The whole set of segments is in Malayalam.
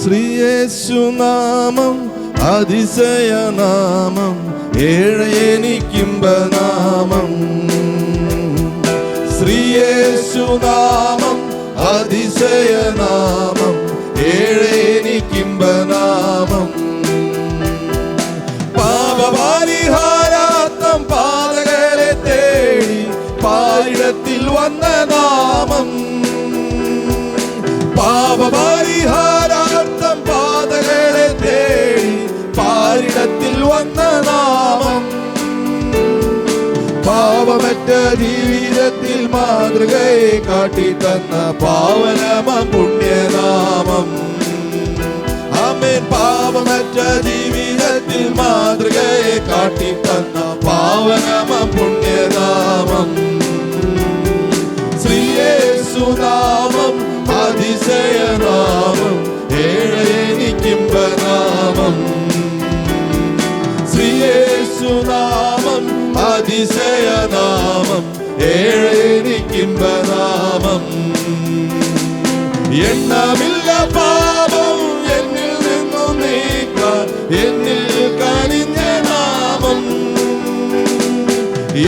ശ്രീയേശുനാമം അതിശയനാമം, ഏഴയനിക്കിമ്പനാമം. ശ്രീയേശുനാമം അതിശയനാമം, ഏഴയനിക്കിമ്പനാമം. പാപപരിഹാരാർത്ഥം പാതകളെ തേടി പാരിടത്തിൽ വന്ന നാമം. പാപപരിഹാരാർത്ഥം പാതകളെ തേടി പാരിടത്തിൽ വന്ന നാമം. പാപമറ്റ ജീവിതത്തിൽ മാതൃകയെ കാട്ടിത്തന്ന പാവനമം പുണ്യനാമം. ആമേൻ. പാപമറ്റ ജീവിതത്തിൽ മാതൃകയെ കാട്ടിത്തന്ന പാവനമം പുണ്യനാമം. ശ്രീയേശുനാമം അതിശയനാമം, ഏഴയനിക്കിമ്പനാമം. ശ്രീയേശുനാമം അതിശയനാമം, ഏഴയനിക്കിമ്പനാമം. എണ്ണമില്ല പാപം എന്നിൽ നിന്നും നീക്കാൻ എന്നിൽ കനിഞ്ഞ നാമം.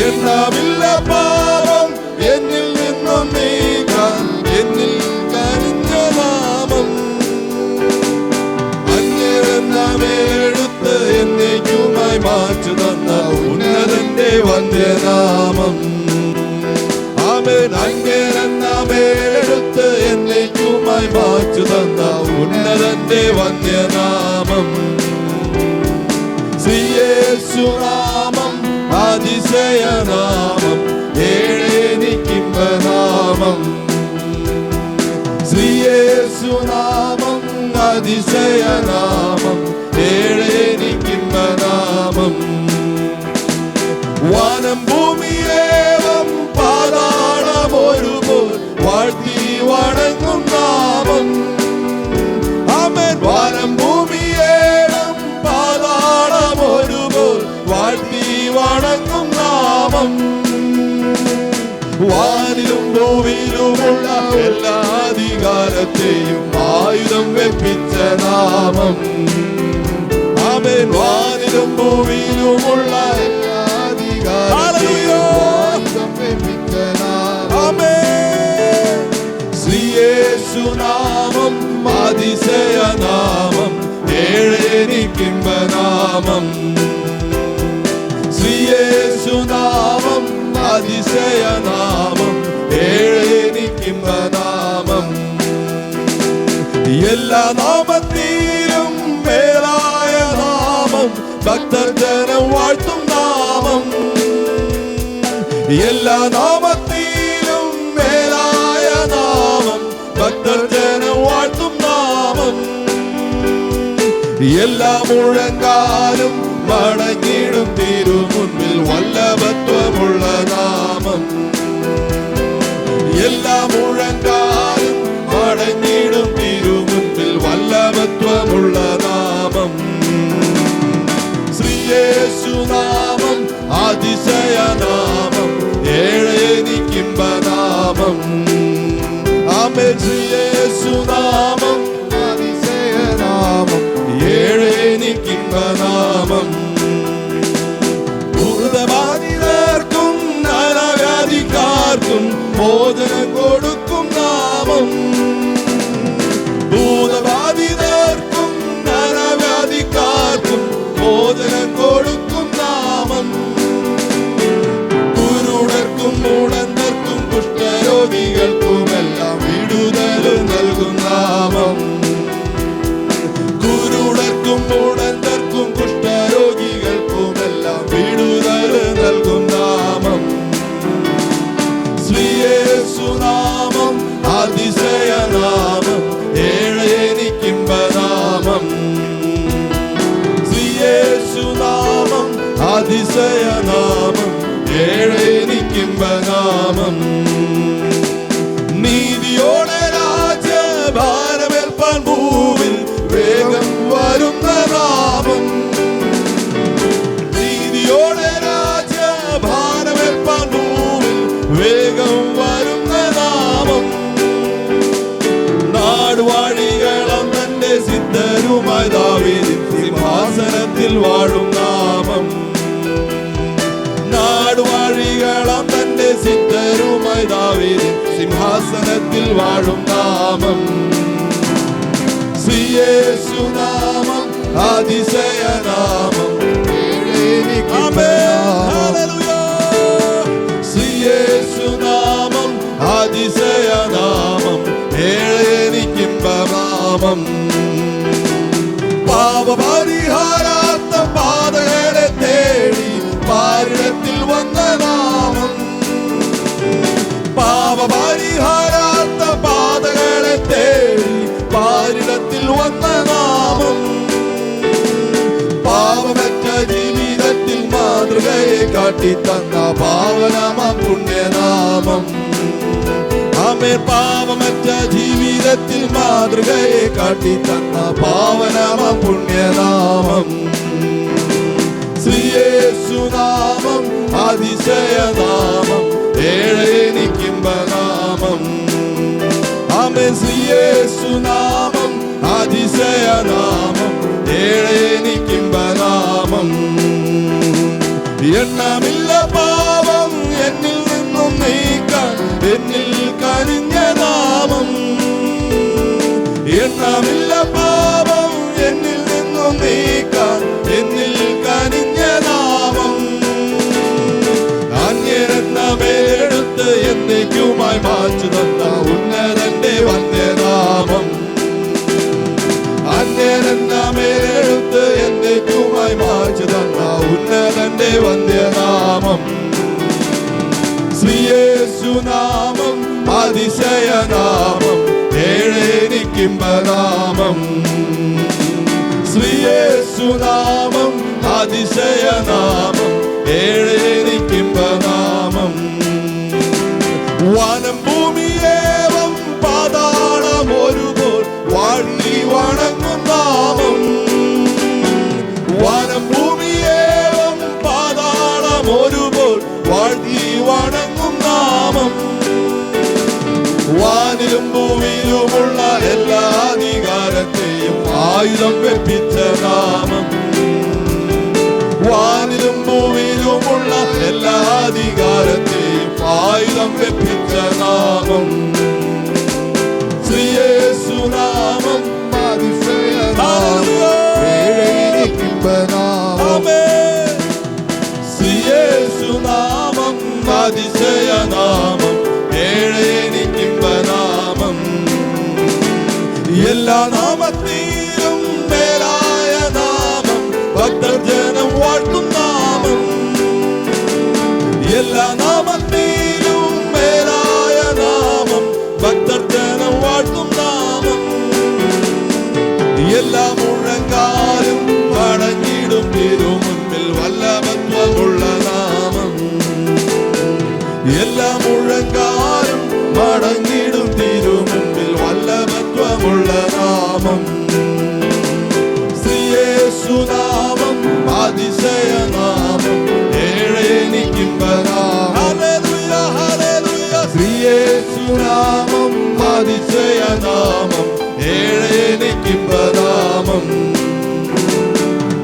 എണ്ണമില്ല പാപം എന്നിൽ നിന്നും നീക്കാൻ എന്നിൽ കനിഞ്ഞ നാമം. അങ്ങേരെന്നാമെടുത്ത് എന്നേക്കുമായി മാറ്റു തന്ന ഉന്നതന്റെ വന്ധ്യനാമം. ആമേൻ. അങ്ങേരെന്നാമെടുത്ത് എന്നേക്കുമായി മാറ്റു തന്ന ഉന്നതന്റെ വന്ധ്യനാമം. ശ്രീയേശുനാമം അതിശയനാമം, ഏഴയനിക്കിമ്പനാമം. ശ്രീയേശുനാമം അതിശയനാമം, ഏഴയനിക്കിമ്പനാമം. വാനം ഭൂമിയേവം പാതാളമൊരുപോൽ വാഴ്ത്തി വണങ്ങും നാമം. ആമേൻ. വാനം ഭൂമിയേവം പാതാളമൊരുപോൽ വാഴ്ത്തി വണങ്ങും നാമം. വാനിലും ഭൂമിയിലുമുള്ള എല്ലാ അധികാരത്തെയും ആയുധം വെപ്പിച്ച നാമം. ആമേൻ. വാനിലും ഭൂമിയിലുമുള്ള എല്ലാ അധികാരത്തെയും ആയുധം വെപ്പിച്ച നാമം. ശ്രീയേശുനാമം അതിശയനാമം, ഏഴയനിക്കിമ്പനാമം. ശ്രീയേശുനാമം അതിശയനാമം, ഏഴയനിക്കിമ്പനാമം. എല്ലാ നാമത്തിലും മേലായ നാമം, ഭക്തജനം വാഴ്ത്തും നാമം. എല്ലാ നാമത്തിലും മേലായ നാമം, ഭക്തജനം വാഴ്ത്തും നാമം. എല്ലാ മുഴങ്കാലും മടങ്ങിടും തിരുമുൻപിൽ വല്ലഭത്വമുള്ള നാമം. എല്ലാ മുഴങ്കാലും മടങ്ങിടും തിരുമുൻപിൽ വല്ലഭത്വമുള്ള നാമം. ശ്രീയേശുനാമം അതിശയനാമം, ഏഴയനിക്കിമ്പനാമം. ആമേൻ. ശ്രീയേശുനാമം അതിശയനാമം, ഏഴയനിക്കിമ്പനാമം. ഭൂതബാധിതർക്കും നരവ്യാധിക്കാർക്കും മോചനം കൊടുക്കും നാമം. ഭൂതബാധിതർക്കും നരവ്യാധിക്കാർക്കും മോചനം കൊടുക്കും നാമം. കുരുടർക്കും മൂടന്തർക്കും കുഷ്ഠരോഗികൾക്കുമെല്ലാം വിടുതൽ നൽകും നാമം. കുരുടർക്കും മൂടന്തർക്കും കുഷ്ഠരോഗികൾക്കുമെല്ലാം വിടുതൽ നൽകും നാമം. ശ്രീയേശുനാമം അതിശയനാമം, ഏഴയനിക്കിമ്പനാമം. ശ്രീയേശുനാമം അതിശയനാമം, ഏഴയനിക്കിമ്പനാമം. നീതിയോടെ രാജ്യഭാരമേൽപ്പാൻ ഭൂവിൽ വേഗം വരുന്ന നാമം. നീതിയോടെ രാജ്യഭാരമേൽപ്പാൻ ഭൂവിൽ വേഗം വരുന്ന നാമം. നാടുവാഴികളം തന്റെ സിദ്ധരുമായി ദാവീദിൻ സിംഹാസനത്തിൽ വാഴും നാമം. നാടുവാഴികളാം തന്റെ സിദ്ധരുമായി ദാവീദിൻ സിംഹാസനത്തിൽ വാഴും നാമം. യേശുനാമം അതിശയനാമം. യേശുനാമം അതിശയനാമം ഏഴെനിക്കിമ്പനാമം. പാപപരിഹാരാത്ത പാതകളെ തേടി പാരിടത്തിൽ വന്ന നാമം. പാപപരിഹാരാത്ത പാതകളെ തേടി പാരിടത്തിൽ വന്ന നാമം. പാപമറ്റ ജീവിതത്തിൽ മാതൃകയെ കാട്ടിത്തന്ന പാവനമാം പുണ്യനാമം. ആമേൻ. പാപമറ്റ ജീവിതത്തിൽ മാതൃകയെ കാട്ടിത്തന്ന പാവനമാം പുണ്യനാമം. ശ്രീയേശുനാമം അതിശയനാമം ഏഴെനിക്കിമ്പനാമം. ആമേൻ. ശ്രീയേശുനാമം അതിശയനാമം ഏഴെനിക്കിമ്പനാമം. എണ്ണമില്ല പാപം എന്നിൽ നിന്നും നീക്കാൻ എന്നിൽ കനിഞ്ഞ നാമം. എണ്ണമില്ല പാപം എന്നിൽ നിന്നും നീക്കാൻ എന്നിൽ കനിഞ്ഞ നാമം. അന്യരെന്ന മേലെടുത്ത് എന്നേക്കുമായി മാച്ചു തന്ന ഉന്നതന്റെ വന്യനാമം. അന്യരെന്ന മേലെടുത്ത് എന്നേക്കുമായി മാച്ചു തന്ന ഉന്നതന്റെ വന്യനാമം. ശ്രീയേശുനാമം അതിശയനാമം ഏഴെനിക്കിമ്പനാമം. ശ്രീയേശുനാമം അതിശയനാമം ഏഴെനിക്കിമ്പനാമം. വനം ഭൂമിയേവം പാതാളം ഒരുപോൽ വാഴ്ത്തി വണങ്ങും നാമം. വനം ഭൂമിയേവം പാതാളം ഒരുപോൽ വാഴ്ത്തി വണങ്ങും നാമം. വാനിലും ഭൂമിയിലുമുള്ള എല്ലാ അധികാരത്തെയും ആയുധം വെപ്പിച്ച നാമം. വാനിലും ഭൂമിയിലുമുള്ള എല്ലാ അധികാരത്തെയും ആയുധം വെപ്പിച്ച നാമം. ശ്രീയേശുനാമം അതിശയനാമം. ശ്രീയേശുനാമം അതിശയനാമം ഏഴെനിക്കിമ്പനാമം. എല്ലാ നാമത്തിലും മേലായ നാമം ഭക്തജനം വാഴ്ത്തും നാമം. എല്ലാ നാമത്തിലും മേലായ നാമം ഭക്തജനം വാഴ്ത്തും നാമം. എല്ലാ മുഴങ്കാലും മടങ്ങിടും തിരുമുൻപിൽ വല്ലഭത്വമുള്ള നാമം. എല്ലാ മുഴങ്കാലും മടങ്ങിടും തിരുമുൻപിൽ വല്ലഭത്വമുള്ള നാമം. ശ്രീയേശുനാമം അതിശയനാമം ഏഴെനിക്കിമ്പനാമം. ശ്രീയേശുനാമം അതിശയനാമം ഏഴെനിക്കിമ്പനാമം.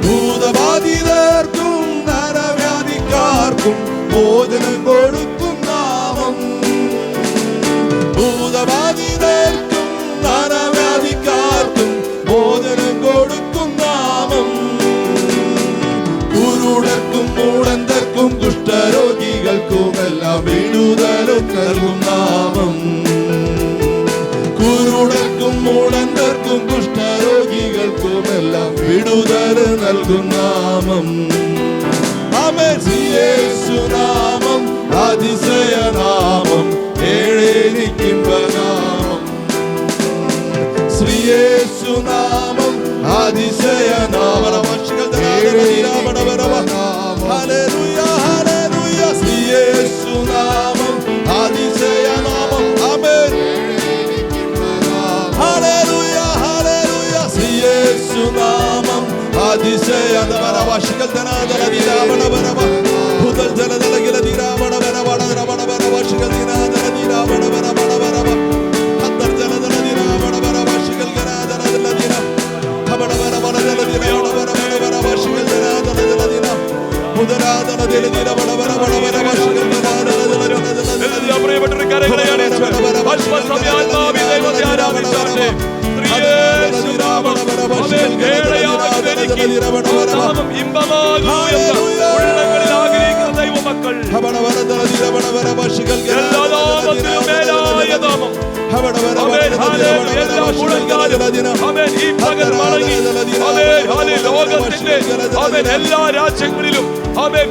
ഭൂതബാധിതർക്കും നരവ്യാധിക്കാർക്കും മോചനം കൊടുക്കും നാമം. ഭൂതബാധിതർക്കും നരവ്യാധിക്കാർക്കും മോചനം കൊടുക്കും നാമം. കുരുടർക്കും മൂടന്തർക്കും കുഷ്ഠരോഗികൾക്കുമെല്ലാം വിടുതലും നൽകും നാമം. കുരുടർക്കും മൂടന്തർക്കും കുഷ്ഠരോഗികൾക്കുമെല്ലാം വിടുതൽ നൽകും നാമം. ആമേൻ. യേശുനാമം അതിശയനാമം ഏഴെനിക്കിമ്പനാമം. ശ്രീയേശുനാമം അതിശയനാമം ശ്രീയേശുനാമം അതിശയനാമം. ആമേൻ. ശ്രീയേശുനാമം അതിശയനാമം കരങ്ങളെ അടിച്ച് അല്പസമയം ആത്മാവിൽ ദൈവത്തെ ആരാധിച്ചാട്ടെ. നാമം ഇമ്പമാകൂ എന്ന് ഉള്ളങ്ങളിൽ ആഗ്രഹിക്കുന്ന ദൈവമക്കൾ, എല്ലാ നാമത്തിലും മേലായ നാമം ഈ പകൽ മടങ്ങി ലോകത്തിന്റെ എല്ലാ രാജ്യങ്ങളിലും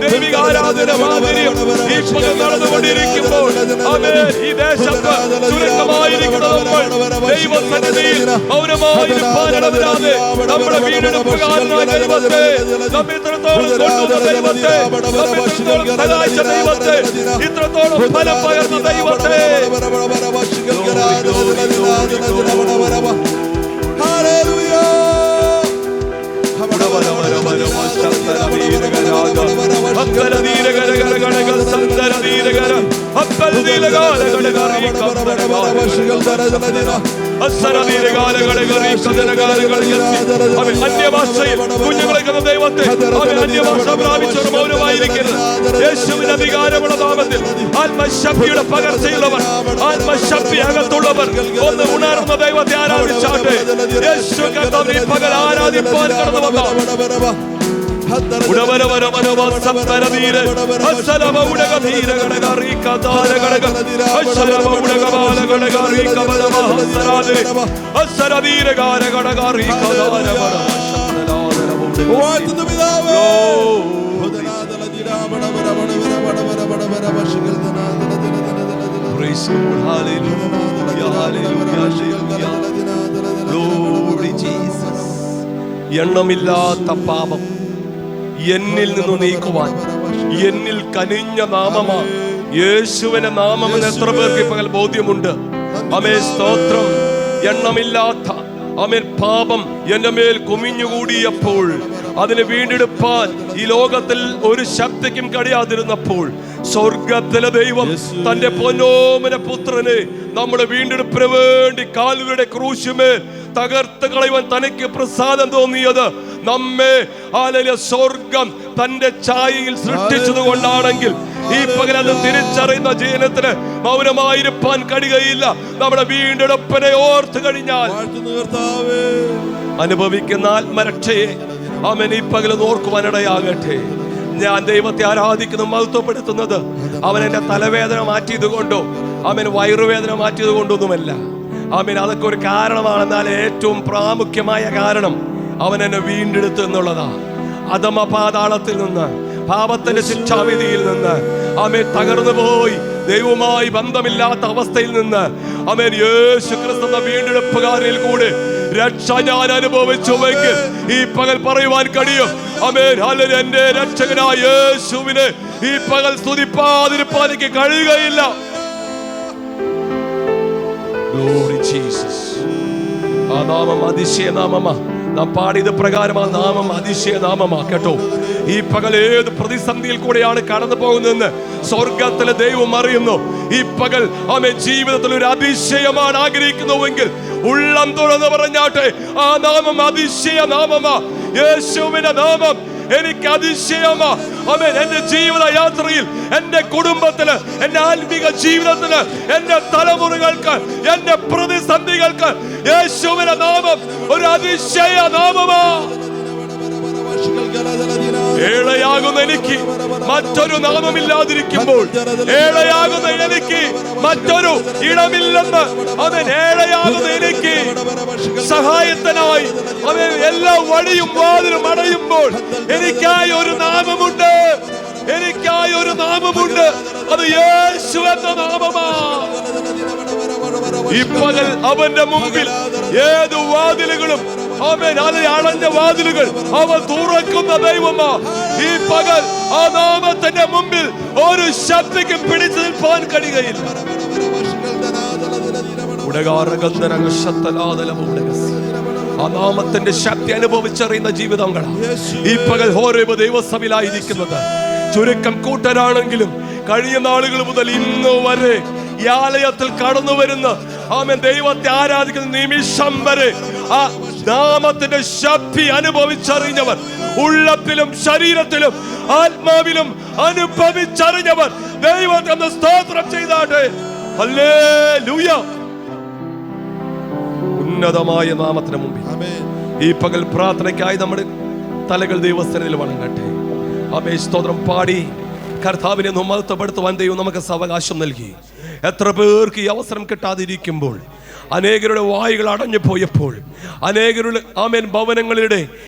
ദൈവിക ആരാധന മാതിരിയും ഈ പകൽ നടന്നുകൊണ്ടിരിക്കുമ്പോൾ ഈ ദേശത്ത് ചുരുക്കമായിരിക്കുന്ന നമ്മൾ ദൈവസന്നിധിയിൽ മൗനമായിരിക്കാതെ നമ്മുടെ വീണ്ടെടുപ്പുകാരനായ ദൈവത്തെ, നമ്മെ ഇത്രത്തോളം കൊണ്ടുവന്ന ദൈവത്തെ, നമ്മെ ഇത്രത്തോളം സഹായിച്ച ദൈവത്തെ, ഇത്രത്തോളം ഫലം പകർന്ന ദൈവത്തെ അന്യഭാഷയിൽ കുഞ്ഞുങ്ങളെ ദൈവത്തെ അന്യഭാഷ പ്രാപിച്ചവർ മൗനമായിരിക്കരുത്. യേശുവിന്റെ അധികാരമുള്ള നാമത്തിൽ ആത്മശക്തിയുടെ പകർച്ചയുള്ളവർ, ആത്മശക്തി അകത്തുള്ളവർ ഒന്ന് ഉണർന്ന ദൈവത്തെ ആരാധിച്ചാട്ടെ. യേശു കർത്താവിനെ പകൽ ആരാധിപ്പാൻ കടന്നു വന്ന എണ്ണമില്ലാത്ത പാപം എന്നിൽ നിന്ന് നീക്കുവാൻ എന്നിൽ കനിഞ്ഞ നാമമാ യേശുവിന്റെ നാമമെന്ന് എത്ര പേർക്ക് പകൽ ബോധ്യമുണ്ട്? അമേ സ്തോത്രം. എണ്ണമില്ലാത്ത പാപം എന്റെ മേൽ കുമിഞ്ഞുകൂടിയപ്പോൾ അതിനെ വീണ്ടെടുപ്പാൻ ഈ ലോകത്തിൽ ഒരു ശക്തിക്കും കഴിയാതിരുന്നപ്പോൾ സ്വർഗത്തിലെ ദൈവം തന്റെ പൊന്നോമന പുത്രനെ നമ്മുടെ വീണ്ടെടുപ്പിന് വേണ്ടി കാൽവരിയുടെ ക്രൂശുമേൽ തകർത്ത് കളയുവാൻ തനിക്ക് പ്രസാദം തോന്നിയത് നമ്മെ സ്വർഗം തന്റെ ഛായയിൽ സൃഷ്ടിച്ചത് കൊണ്ടാണെങ്കിൽ ഈ പകലത് തിരിച്ചറിയുന്ന ജീവനത്തിന് മൗനമായിരിക്കാൻ കഴിയുകയില്ല. നമ്മുടെ വീണ്ടെടുപ്പിനെ ഓർത്ത് കഴിഞ്ഞാൽ അനുഭവിക്കുന്ന ആത്മരക്ഷയെ അവൻ ഈ പകല് ഓർക്കുവാനിടയാകട്ടെ. ഞാൻ ദൈവത്തെ ആരാധിക്കുന്നു, മഹത്വപ്പെടുത്തുന്നത് അവൻ എന്റെ തലവേദന മാറ്റിയത് കൊണ്ടോ അവൻ വയറുവേദന മാറ്റിയത് കൊണ്ടൊന്നുമല്ല. അവൻ അതൊക്കെ ഒരു കാരണമാണെന്നാൽ ഏറ്റവും പ്രാമുഖ്യമായ കാരണം അവൻ എന്നെ വീണ്ടെടുത്തു എന്നുള്ളതാ. അധമ പാതാളത്തിൽ നിന്ന്, പാപത്തിന്റെ ശിക്ഷാവിധിയിൽ നിന്ന് അവൻ തകർന്നു പോയി ദൈവവുമായി ബന്ധമില്ലാത്ത അവസ്ഥയിൽ നിന്ന് അവൻ യേശു ക്രിസ്തു വീണ്ടെടുപ്പുകാരിൽ കൂടെ രക്ഷ ഞാൻ അനുഭവിച്ചുവെങ്കിൽ ഈ പകൽ പറയുവാൻ കഴിയും, ആമേൻ, ഹല്ലേലൂയ, എന്റെ രക്ഷകനായ യേശുവിനെ ഈ പകൽ സ്തുതിപ്പാതിരിപ്പാൻ എനിക്ക് കഴിയുകയില്ല. Glory Jesus. ആ നാമം അതിശയ നാമമാ. നാം പാടിയത് പ്രകാരം ആ നാമം അതിശയ നാമമാ. കേട്ടോ, ഈ പകൽ ഏത് പ്രതിസന്ധിയിൽ കൂടെയാണ് കടന്നു പോകുന്നതെന്ന് സ്വർഗത്തിലെ ദൈവം അറിയുന്നു. ഈ പകൽ ആമേൻ ജീവിതത്തിൽ ഒരു അതിശയമാണ് ആഗ്രഹിക്കുന്നുവെങ്കിൽ ഉള്ളം തുറന്ന് പറഞ്ഞാട്ടെ, ആ നാമം അതിശയ നാമമാ. യേശുവിന്റെ നാമം എനിക്ക് അതിശയമാ. ആമേൻ. എന്റെ ജീവിത യാത്രയിൽ, എന്റെ കുടുംബത്തില്, എന്റെ ആത്മീക ജീവിതത്തില്, എന്റെ തലമുറകൾക്ക്, എന്റെ പ്രതിസന്ധികൾക്ക് യേശുവിന്റെ നാമം ഒരു അതിശയ നാമമാ. ഏഴയാകുന്ന എനിക്ക് മറ്റൊരു നാമമില്ലാതിരിക്കുമ്പോൾ, ഏഴയാകുന്ന എനിക്ക് മറ്റൊരു ഇടമില്ലെന്ന് അവൻ ഏഴയാകുന്ന എനിക്ക് സഹായത്തിനായി അവൻ എല്ലാ വഴിയും വാതിലും അടയുമ്പോൾ എനിക്കായി ഒരു നാമമുണ്ട്, എനിക്കായി ഒരു നാമമുണ്ട്. അത് യേശു എന്ന നാമമാ. ഈ പകൽ അവന്റെ മുമ്പിൽ ഏത് വാതിലുകളും അവൻ അടഞ്ഞ വാതിലുകൾ അവൻ തുറക്കുന്ന ദൈവമാ. ഈ പകൽ ആ നാമത്തിന്റെ മുമ്പിൽ ഒരു ശക്തിക്ക് പിടിച്ചു നിൽപ്പാൻ കഴിയുകയില്ല. ആ നാമത്തിന്റെ ശക്തി അനുഭവിച്ചറിയുന്ന ജീവിതങ്ങളാണ് ഈ പകൽ ഹോരേബ് ദൈവസഭയിലായിരിക്കുന്നത്. ചുരുക്കം കൂട്ടരാണെങ്കിലും കഴിഞ്ഞ നാളുകൾ മുതൽ ഇന്ന് വരെ ഈ ആലയത്തിൽ കടന്നു വരുന്ന ആമേൻ ദൈവത്തെ ആരാധിക്കുന്ന നിമിഷം വരെ ആ നാമത്തിന്റെ ശക്തി അനുഭവിച്ചറിഞ്ഞവർ, ഉള്ളത്തിലും ശരീരത്തിലും ആത്മാവിലും അനുഭവിച്ചറിഞ്ഞവർ ദൈവത്തെ സ്തോത്രം ചെയ്താട്ടെ. ഹല്ലേലൂയ. ഉന്നതമായ നാമത്തിന് മുമ്പിൽ ആമേൻ. ഈ പകൽ പ്രാർത്ഥനയ്ക്കായി നമ്മുടെ തലകൾ ദൈവസ്ഥനിൽ വണങ്ങട്ടെ. ആമേൻ. സ്തോത്രം പാടി കർത്താവിനെ മഹത്വപ്പെടുത്തുവാൻ ദൈവം നമുക്ക് അവകാശം നൽകി. എത്ര പേർക്ക് ഈ അവസരം കിട്ടാതിരിക്കുമ്പോൾ, അനേകരുടെ വായുകൾ അടഞ്ഞു പോയപ്പോൾ, അനേകരുടെ ആമേൻ ഭവനങ്ങളുടെ